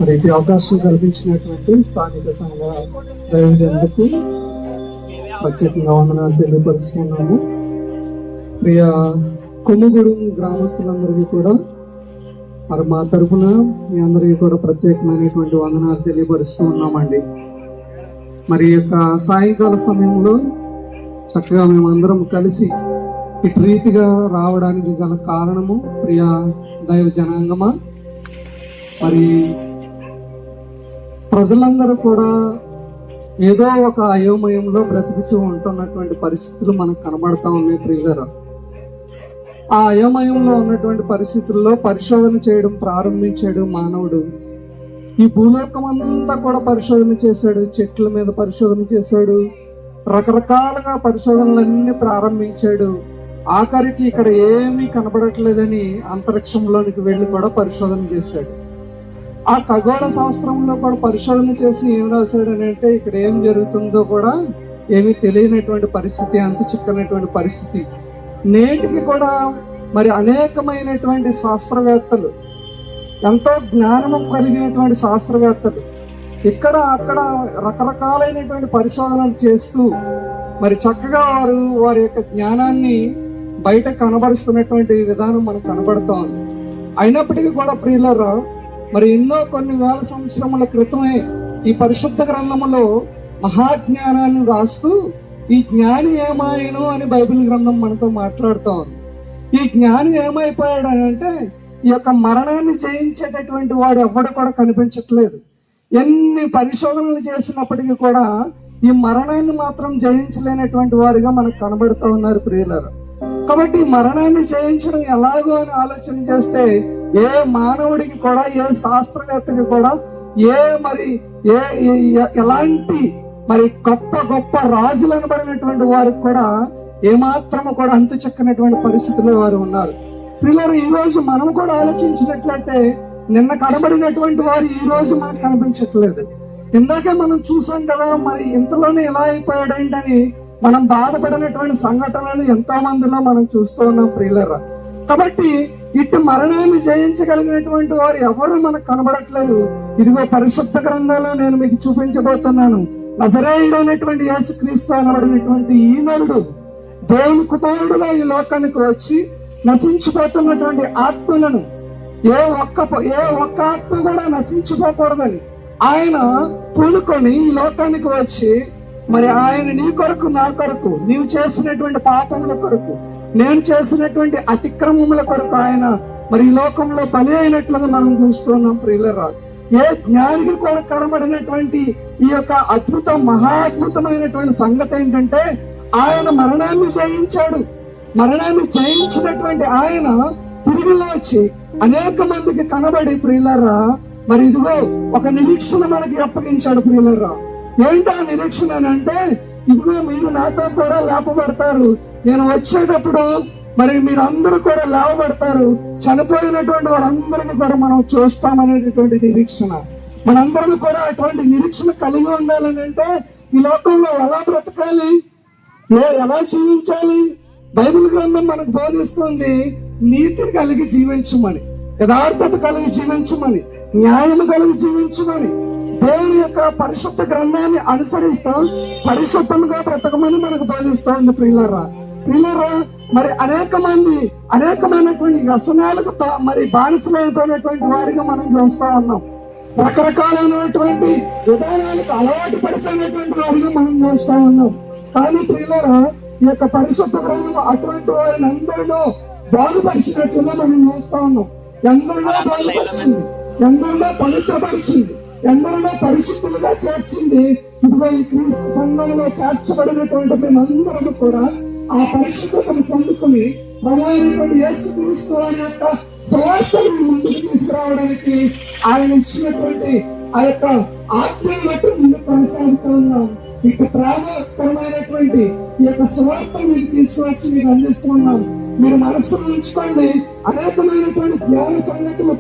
మరి ఈ అవకాశం కల్పించినటువంటి స్థానిక సంఘ దైవజనులకు ప్రత్యేకంగా వందనాలు తెలియపరుస్తున్నాము. ప్రియ కొమ్ముగూడెం గ్రామస్తులందరికీ కూడా మరి మా తరఫున మీ అందరికీ కూడా ప్రత్యేకమైనటువంటి వందనాలు తెలియపరుస్తూ ఉన్నామండి. మరి యొక్క సాయంకాల సమయంలో చక్కగా మేమందరం కలిసి ఇటు రీతిగా రావడానికి గల కారణము ప్రియ దైవ జనాంగమా, మరి ప్రజలందరూ కూడా ఏదో ఒక అయోమయంలో బ్రతుకుతూ ఉంటున్నటువంటి పరిస్థితులు మనకు కనబడతా ఉన్నాయి ప్రియులారా. ఆ అయోమయంలో ఉన్నటువంటి పరిస్థితుల్లో పరిశోధన చేయడం ప్రారంభించాడు మానవుడు. ఈ భూలోకం అంతా కూడా పరిశోధన చేశాడు, చెట్ల మీద పరిశోధన చేశాడు, రకరకాలుగా పరిశోధనలన్నీ ప్రారంభించాడు. ఆఖరికి ఇక్కడ ఏమీ కనబడట్లేదని అంతరిక్షంలోనికి వెళ్ళి కూడా పరిశోధన చేశాడు. ఆ ఖగోళ శాస్త్రంలో కూడా పరిశోధన చేసి ఏం రాశాడు అని అంటే ఇక్కడ ఏం జరుగుతుందో కూడా ఏమీ తెలియనటువంటి పరిస్థితి, అంత చిక్కనటువంటి పరిస్థితి. నేటికి కూడా మరి అనేకమైనటువంటి శాస్త్రవేత్తలు, ఎంతో జ్ఞానము కలిగినటువంటి శాస్త్రవేత్తలు ఇక్కడ అక్కడ రకరకాలైనటువంటి పరిశోధనలు చేస్తూ మరి చక్కగా వారి యొక్క జ్ఞానాన్ని బయట కనబరుస్తున్నటువంటి విధానం మనకు కనబడుతూ ఉంది. అయినప్పటికీ కూడా ప్రియులారా, మరి కొన్ని వేల సంవత్సరముల క్రితమే ఈ పరిశుద్ధ గ్రంథములో మహాజ్ఞానాన్ని రాస్తూ ఈ జ్ఞాని ఏమాయను అని బైబిల్ గ్రంథం మనతో మాట్లాడుతూ ఉంది. ఈ జ్ఞాని ఏమైపోయాడు అని అంటే ఈ యొక్క మరణాన్ని జయించేటటువంటి వాడు ఎవ్వడు కూడా కనిపించట్లేదు. ఎన్ని పరిశోధనలు చేసినప్పటికీ కూడా ఈ మరణాన్ని మాత్రం జయించలేనటువంటి వారిగా మనకు కనబడుతూ ఉన్నారు ప్రియులారా. కాబట్టి మరణాన్ని జయించడం ఎలాగో అని ఆలోచన చేస్తే ఏ మానవుడికి కూడా, ఏ శాస్త్రవేత్తకి కూడా, ఎలాంటి మరి గొప్ప గొప్ప రాజులు అనబడినటువంటి వారికి కూడా ఏమాత్రము కూడా అంతు చెక్కనటువంటి పరిస్థితుల్లో వారు ఉన్నారు. పిల్లలు ఈ రోజు మనం కూడా ఆలోచించినట్లయితే నిన్న కనబడినటువంటి వారు ఈ రోజు మనకు కనిపించట్లేదు. ఇందాకే మనం చూసాం కదా, మరి ఇంతలోనే ఎలా అయిపోయాడేంటని మనం బాధపడినటువంటి సంఘటనలు ఎంతో మందిలో మనం చూస్తూ ఉన్నాం ప్రియులరా. కాబట్టి ఇటు మరణాన్ని జయించగలిగినటువంటి వారు ఎవరు మనకు కనబడట్లేదు. ఇదిగో పరిశుద్ధ గ్రంథంలో నేను మీకు చూపించబోతున్నాను. నజరేయుడైనటువంటి యేసుక్రీస్తు అనబడినటువంటి ఈ నరుడు దేవుని కుమారుడుగా ఈ లోకానికి వచ్చి నశించిపోతున్నటువంటి ఆత్మలను ఏ ఒక్క ఆత్మ కూడా నశించిపోకూడదని ఆయన పూనుకొని ఈ లోకానికి వచ్చి మరి ఆయన నీ కొరకు, నా కొరకు, నీవు చేసినటువంటి పాపముల కొరకు, నేను చేసినటువంటి అతిక్రమముల కొరకు ఆయన మరి ఈ లోకంలో బలి అయినట్లుగా మనం చూస్తున్నాం ప్రియులరా. ఏ జ్ఞానికి కూడా కనబడినటువంటి ఈ యొక్క మహా అద్భుతమైనటువంటి సంగతి ఏంటంటే ఆయన మరణాన్ని జయించాడు. మరణాన్ని జయించినటువంటి ఆయన తిరిగి లేచి అనేక మందికి కనబడి ప్రియులరా మరి ఇదిగో ఒక నిరీక్షణ మనకి అప్పగించాడు ప్రియులరా. ఏంటో ఆ నిరీక్షణ అంటే ఇదిగో మీరు నాతో కూడా లేపబడతారు, నేను వచ్చేటప్పుడు మరి మీరు అందరూ కూడా లేవబడతారు, చనిపోయినటువంటి వారందరినీ కూడా మనం చూస్తామనేటటువంటి నిరీక్షణ. మనందరం కూడా అటువంటి నిరీక్షణ కలిగి ఉండాలని అంటే ఈ లోకంలో ఎలా బ్రతకాలి, ఎలా జీవించాలి? బైబిల్ గ్రంథం మనకు బోధిస్తుంది నీతి కలిగి జీవించమని, యథార్థత కలిగి జీవించమని, న్యాయం కలిగి జీవించమని. దేవుని యొక్క పరిశుద్ధ గ్రంథాన్ని అనుసరిస్తాం, పరిశుద్ధంగా బ్రతకమని మనకు బోధిస్తా ఉంది ప్రియులారా. మరి అనేకమైనటువంటి వ్యసనాలకు మరి బానిసలైపోయినటువంటి వారిగా మనం చూస్తా ఉన్నాం. రకరకాలైనటువంటి విధానాలకు అలవాటు పడిపోయినటువంటి వారిగా మనం చూస్తా ఉన్నాం. కానీ ప్రియులారా, ఈ యొక్క పరిశుద్ధ గ్రంథం అటువంటి వారిని అందరిలో బాగుపరిచినట్లుగా మనం చూస్తా ఉన్నాం. ఎందరిలో బాగుపరిచింది, ఎందరిలో పవిత్రపరిచింది, ఎందరిలో పరిశుద్ధులుగా చేర్చింది. ఇదిగో ఈ క్రీస్తు సంఘంలో చేర్చబడినటువంటి మేమందరం కూడా ఆ పరిశుద్ధతను పొందుకుని ప్రభువైనటువంటి యేసుక్రీస్తు వారి యొక్క సువార్తను ముందుకు తీసుకురావడానికి ఆయన ఇచ్చినటువంటి ఆ యొక్క ఆత్మీయ బట్టి ముందుకు కొనసాగుతూ ఉన్నాం. ఇక ప్రేమకరమైనటువంటి ఈ యొక్క సువార్తను మీకు తీసుకువచ్చి మీకు అందిస్తున్నాం. మీరు మనస్సును ఉంచుకోండి. అనేకమైనటువంటి జ్ఞాన సంగతులు